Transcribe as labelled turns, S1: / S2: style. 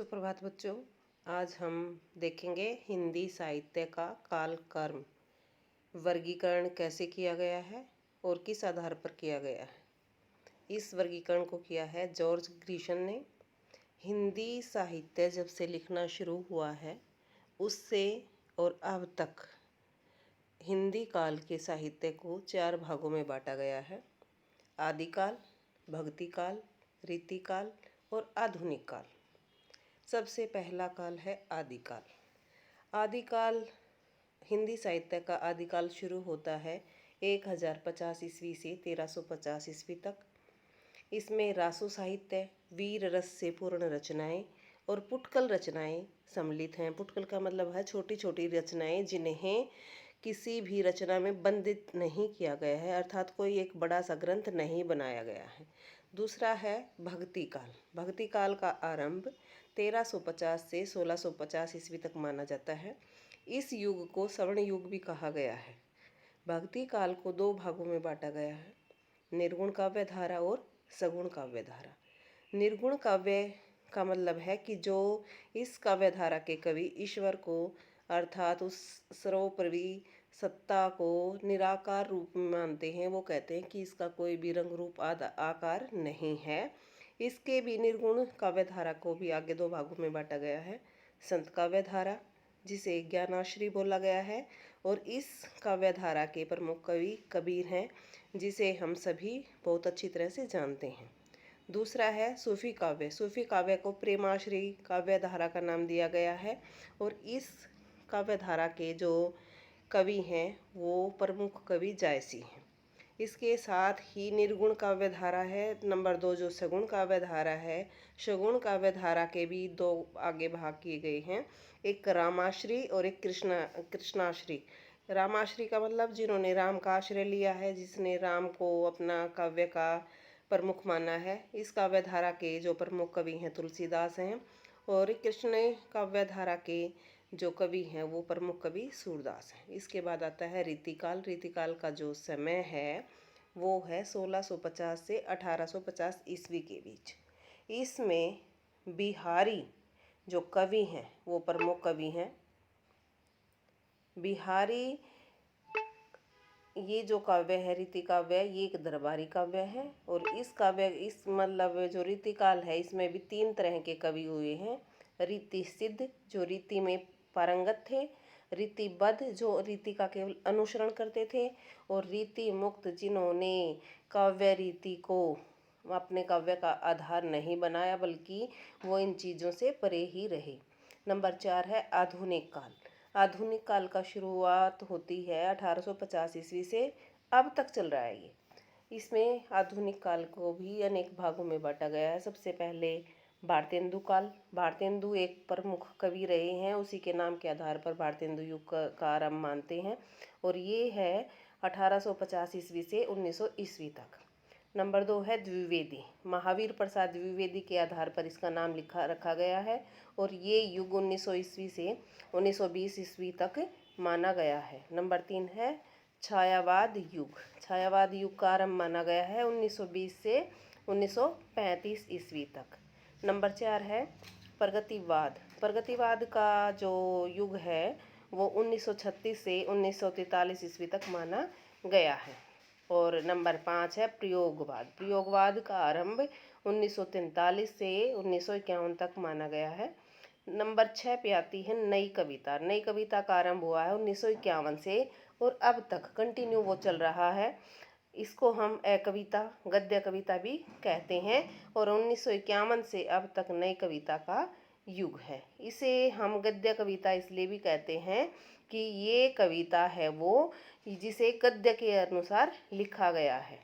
S1: सुप्रभात बच्चों। आज हम देखेंगे हिंदी साहित्य का कालक्रम वर्गीकरण कैसे किया गया है और किस आधार पर किया गया है। इस वर्गीकरण को किया है जॉर्ज ग्रीशन ने। हिंदी साहित्य जब से लिखना शुरू हुआ है उससे और अब तक हिंदी काल के साहित्य को 4 भागों में बांटा गया है। आदिकाल, भक्तिकाल, रीतिकाल और आधुनिक काल। सबसे पहला काल है आदिकाल। आदिकाल हिंदी साहित्य का आदिकाल शुरू होता है 1050 ईस्वी से 1350 ईस्वी तक। इसमें रासो साहित्य, वीर रस से पूर्ण रचनाएं और पुटकल रचनाएं सम्मिलित हैं। पुटकल का मतलब है छोटी छोटी रचनाएं जिन्हें किसी भी रचना में बंधित नहीं किया गया है, अर्थात कोई एक बड़ा सा ग्रंथ नहीं बनाया गया है। दूसरा है भक्ति काल। भक्ति काल का आरंभ 1350 से 1650 ईस्वी तक माना जाता है। इस युग को स्वर्ण युग भी कहा गया है। भक्ति काल को 2 भागों में बांटा गया है, निर्गुण काव्य धारा और सगुण काव्य धारा। निर्गुण काव्य का मतलब है कि जो इस काव्य धारा के कवि ईश्वर को अर्थात उस सर्वोपरि सत्ता को निराकार रूप में मानते हैं, वो कहते हैं कि इसका कोई भी रंग रूप आकार नहीं है। इसके भी निर्गुण काव्य धारा को भी आगे 2 भागों में बांटा गया है। संत काव्य धारा, जिसे ज्ञानाश्री बोला गया है, और इस काव्य धारा के प्रमुख कवि कबीर हैं, जिसे हम सभी बहुत अच्छी तरह से जानते हैं। दूसरा है सूफी काव्य। सूफी काव्य को प्रेमाश्री काव्य धारा का नाम दिया गया है, और इस काव्य धारा के जो कवि हैं वो प्रमुख कवि जायसी हैं। इसके साथ ही निर्गुण काव्य धारा है। नंबर 2 जो सगुण काव्य धारा है, सगुण काव्य धारा के भी 2 आगे भाग किए गए हैं, एक रामाश्री और एक कृष्णाश्री। रामाश्री का मतलब जिन्होंने राम का आश्रय लिया है, जिसने राम को अपना काव्य का प्रमुख माना है। इस काव्य धारा के जो प्रमुख कवि हैं तुलसीदास हैं, और कृष्ण काव्य धारा के जो कवि हैं वो प्रमुख कवि सूरदास हैं। इसके बाद आता है रीतिकाल। रीतिकाल का जो समय है वो है 1650 से 1850 ईस्वी के बीच। इसमें बिहारी जो कवि हैं वो प्रमुख कवि हैं। बिहारी ये जो काव्य है रीति काव्य, ये एक दरबारी काव्य है, और इस मतलब जो रीतिकाल है इसमें भी 3 तरह के कवि हुए हैं। रीति सिद्ध जो रीति में पारंगत थे, रीतिबद्ध जो रीति का केवल अनुसरण करते थे, और रीति मुक्त जिन्होंने काव्य रीति को अपने काव्य का आधार नहीं बनाया बल्कि वो इन चीज़ों से परे ही रहे। नंबर 4 है आधुनिक काल। आधुनिक काल का शुरुआत होती है 1850 ईस्वी से, अब तक चल रहा है ये। इसमें आधुनिक काल को भी अनेक भागों में बांटा गया है। सबसे पहले भारतेंदु काल। भारतेंदु एक प्रमुख कवि रहे हैं, उसी के नाम के आधार पर भारतेंदु युग का आरंभ मानते हैं, और ये है 1850 ईस्वी से 1900 ईस्वी तक। नंबर 2 है द्विवेदी। महावीर प्रसाद द्विवेदी के आधार पर इसका नाम रखा गया है, और ये युग 1900 ईस्वी से 1920 ईस्वी तक माना गया है। नंबर 3 है छायावाद युग। छायावाद युग का आरंभ माना गया है 1920 से 1935 ईस्वी तक। नंबर 4 है प्रगतिवाद। प्रगतिवाद का जो युग है वो 1936 से 1943 ईस्वी तक माना गया है। और नंबर 5 है प्रयोगवाद। प्रयोगवाद का आरंभ 1943 से 1951 तक माना गया है। नंबर 6 पे आती है नई कविता। नई कविता का आरंभ हुआ है 1951 से, और अब तक कंटिन्यू वो चल रहा है। इसको हम कविता गद्य कविता भी कहते हैं, और 1951 से अब तक नई कविता का युग है। इसे हम गद्य कविता इसलिए भी कहते हैं कि ये कविता है वो जिसे गद्य के अनुसार लिखा गया है।